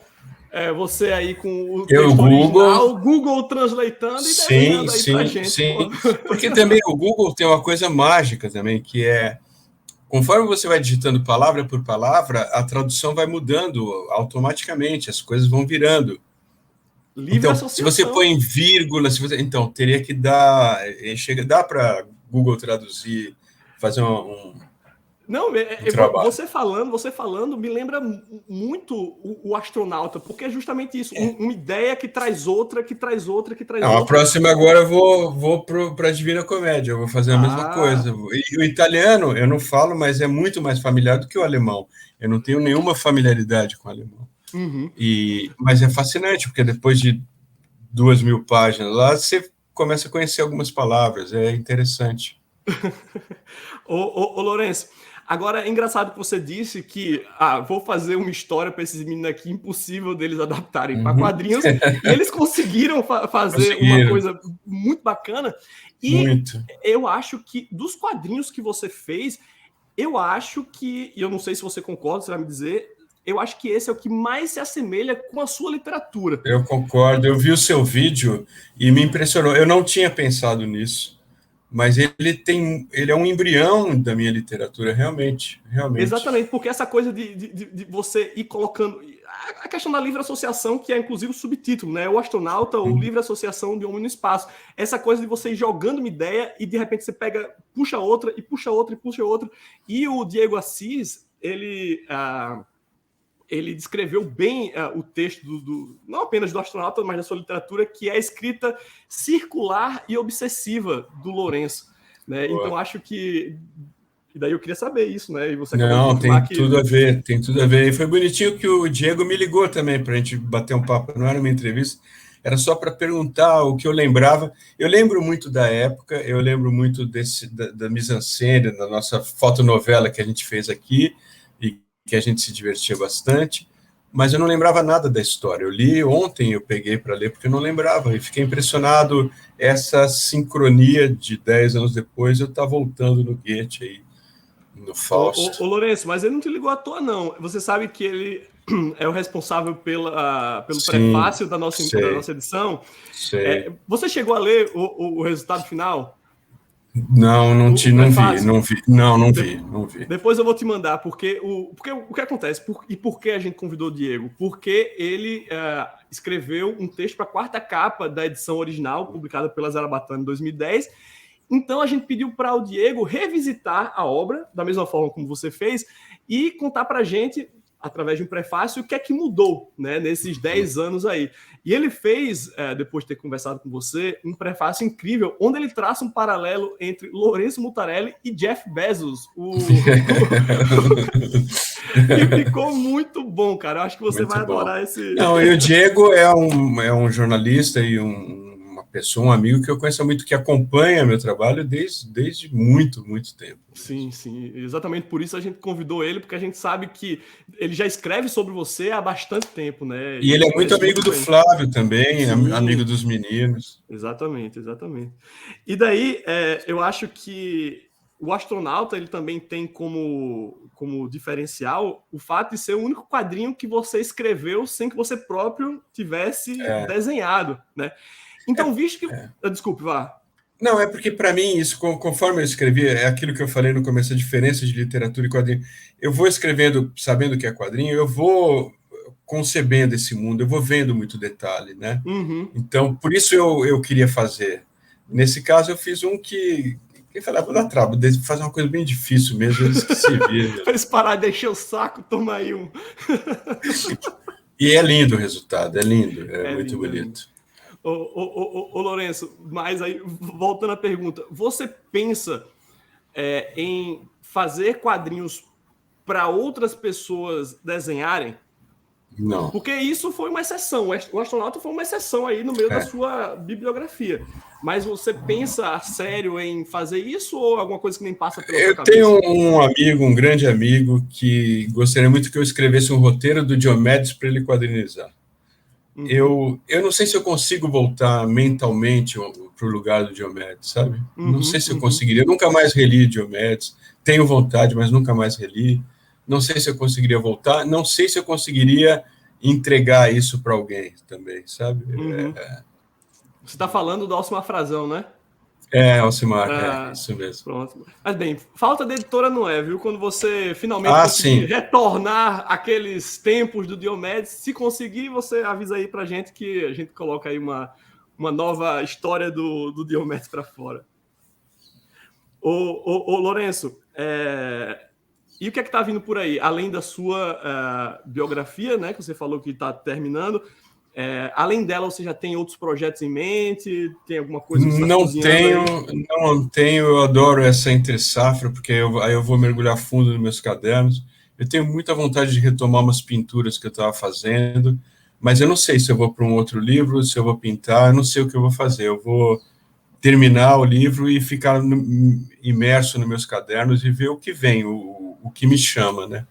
você aí com o texto original, Google translatando e desenhando aí pra gente. Sim, porque também o Google tem uma coisa mágica também, que é, conforme você vai digitando palavra por palavra, a tradução vai mudando automaticamente, as coisas vão virando. Então, se você põe vírgula, então, teria que dar... Dá para Google traduzir, fazer Não, você falando me lembra muito o astronauta, porque é justamente isso, uma ideia que traz outra, que traz outra, que traz outra. A próxima agora eu vou para a Divina Comédia, eu vou fazer a mesma coisa. E o italiano eu não falo, mas é muito mais familiar do que o alemão. Eu não tenho nenhuma familiaridade com o alemão. Mas é fascinante, porque depois de 2.000 páginas lá, você começa a conhecer algumas palavras, é interessante. Ô Lourenço, agora é engraçado que você disse que vou fazer uma história para esses meninos aqui, impossível deles adaptarem para quadrinhos, e eles conseguiram fazer uma coisa muito bacana. E eu acho que dos quadrinhos que você fez, eu acho que, e eu não sei se você concorda, você vai me dizer, eu acho que esse é o que mais se assemelha com a sua literatura. Eu concordo, eu vi o seu vídeo e me impressionou. Eu não tinha pensado nisso, mas ele é um embrião da minha literatura, realmente. Exatamente, porque essa coisa de você ir colocando... A questão da livre associação, que é inclusive o subtítulo, né? O astronauta ou livre associação de homem no espaço. Essa coisa de você ir jogando uma ideia e de repente você pega, puxa outra, e puxa outra, e puxa outra. E o Diego Assis, ele descreveu bem o texto não apenas do astronauta, mas da sua literatura, que é a escrita circular e obsessiva do Lourenço. Né? Então, acho que... E daí eu queria saber isso, né? E você tudo a ver, tem tudo a ver. E foi bonitinho que o Diego me ligou também para a gente bater um papo, não era uma entrevista, era só para perguntar o que eu lembrava. Eu lembro muito da época, eu lembro muito da mise-en-scène, da nossa fotonovela que a gente fez aqui, e que a gente se divertia bastante, mas eu não lembrava nada da história. Eu li ontem, eu peguei para ler, porque eu não lembrava, e fiquei impressionado, essa sincronia de 10 anos depois, eu estar voltando no Goethe aí, no Fausto. Ô Lourenço, mas ele não te ligou à toa, não. Você sabe que ele é o responsável pelo prefácio da nossa edição. Você chegou a ler o resultado final? Não vi. Depois eu vou te mandar, porque o que acontece? E por que a gente convidou o Diego? Porque ele escreveu um texto para a 4ª capa da edição original, publicada pela Zarabatana em 2010. Então a gente pediu para o Diego revisitar a obra, da mesma forma como você fez, e contar para a gente, através de um prefácio, o que é que mudou, né, nesses 10 anos aí. E ele fez, depois de ter conversado com você, um prefácio incrível, onde ele traça um paralelo entre Lourenço Mutarelli e Jeff Bezos. E ficou muito bom, cara. Eu acho que você vai adorar esse... Não, e o Diego é um jornalista e uma pessoa, um amigo que eu conheço muito, que acompanha meu trabalho desde muito, muito tempo. Sim. Exatamente por isso a gente convidou ele, porque a gente sabe que ele já escreve sobre você há bastante tempo, né? E ele é muito amigo do Flávio também, amigo dos meninos. Exatamente. E daí, eu acho que o astronauta, ele também tem como diferencial o fato de ser o único quadrinho que você escreveu sem que você próprio tivesse desenhado, né? Então, visto que... Desculpe, vá. Não, é porque, para mim, isso, conforme eu escrevi, é aquilo que eu falei no começo, a diferença de literatura e quadrinho. Eu vou escrevendo, sabendo que é quadrinho, eu vou concebendo esse mundo, eu vou vendo muito detalhe, né? Então, por isso eu queria fazer. Nesse caso, eu fiz um que Quem fala, vou dar trabalho, fazer uma coisa bem difícil mesmo, eles que se viram. Eles pararam de encher o saco, toma aí um. E é lindo o resultado, é lindo, é muito lindo, bonito. Ô, Lourenço, mas aí, voltando à pergunta, você pensa em fazer quadrinhos para outras pessoas desenharem? Não. Porque isso foi uma exceção. O Astronauta foi uma exceção aí no meio da sua bibliografia. Mas você pensa a sério em fazer isso ou alguma coisa que nem passa pela sua cabeça? Eu tenho um amigo, um grande amigo, que gostaria muito que eu escrevesse um roteiro do Diomedes para ele quadrinizar. Eu não sei se eu consigo voltar mentalmente para o lugar do Diomedes, sabe? Não sei se eu conseguiria. Eu nunca mais reli Diomedes. Tenho vontade, mas nunca mais reli. Não sei se eu conseguiria voltar. Não sei se eu conseguiria entregar isso para alguém também, sabe? Você está falando do Alcimar Frazão, né? Alcimar, isso mesmo. Pronto. Mas bem, falta de editora não é, viu? Quando você finalmente conseguir retornar aqueles tempos do Diomedes, se conseguir, você avisa aí pra gente que a gente coloca aí uma nova história do Diomedes para fora. Ô Lourenço, e o que é que tá vindo por aí? Além da sua biografia, né? Que você falou que está terminando. Além dela, você já tem outros projetos em mente? Tem alguma coisa que você está cozinhando? Não tenho. Eu adoro essa entre-safra, porque aí eu vou mergulhar fundo nos meus cadernos. Eu tenho muita vontade de retomar umas pinturas que eu estava fazendo, mas eu não sei se eu vou para um outro livro, se eu vou pintar, eu não sei o que eu vou fazer. Eu vou terminar o livro e ficar imerso nos meus cadernos e ver o que vem, o que me chama, né?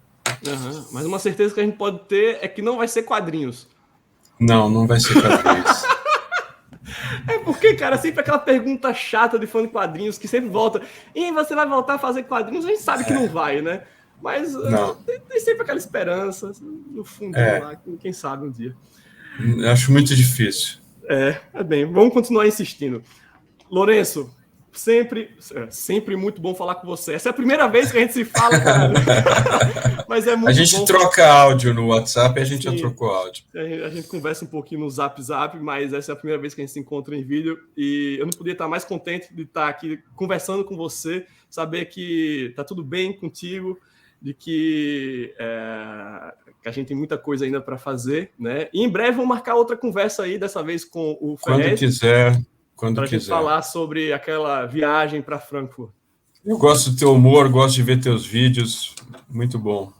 Mas uma certeza que a gente pode ter é que não vai ser quadrinhos. Não vai ser quadrinhos. Porque, cara, sempre aquela pergunta chata de fã de quadrinhos que sempre volta. E você vai voltar a fazer quadrinhos? A gente sabe que não vai, né? Mas tem sempre aquela esperança no fundo lá, quem sabe um dia. Acho muito difícil. Bem, vamos continuar insistindo. Lourenço, sempre muito bom falar com você. Essa é a primeira vez que a gente se fala, cara. Mas é muito bom. A gente troca áudio no WhatsApp e a gente já trocou áudio. A gente conversa um pouquinho no Zap, mas essa é a primeira vez que a gente se encontra em vídeo e eu não podia estar mais contente de estar aqui conversando com você, saber que tá tudo bem contigo, de que a gente tem muita coisa ainda para fazer, né? E em breve vamos marcar outra conversa aí, dessa vez com o Ferrez. Quando quiser. Para a gente falar sobre aquela viagem para Frankfurt. Eu gosto do teu humor, gosto de ver teus vídeos. Muito bom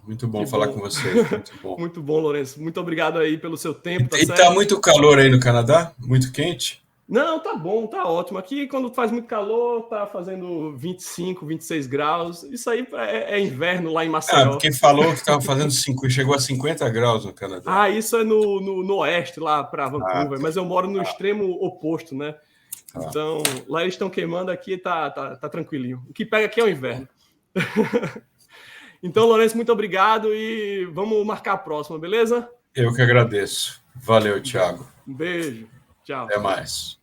falar com você. Muito bom. Muito bom, Lourenço. Muito obrigado aí pelo seu tempo. E tá muito calor aí no Canadá? Muito quente? Não, tá bom, tá ótimo. Aqui, quando faz muito calor, tá fazendo 25, 26 graus. Isso aí é inverno lá em Maceió. Porque falou que estava fazendo chegou a 50 graus no Canadá. Isso é no oeste, lá para Vancouver. Mas eu moro no extremo oposto, né? Então, lá eles estão queimando, aqui tá tranquilinho. O que pega aqui é o inverno. Então, Lourenço, muito obrigado e vamos marcar a próxima, beleza? Eu que agradeço. Valeu, Thiago. Um beijo. Tchau. Até mais.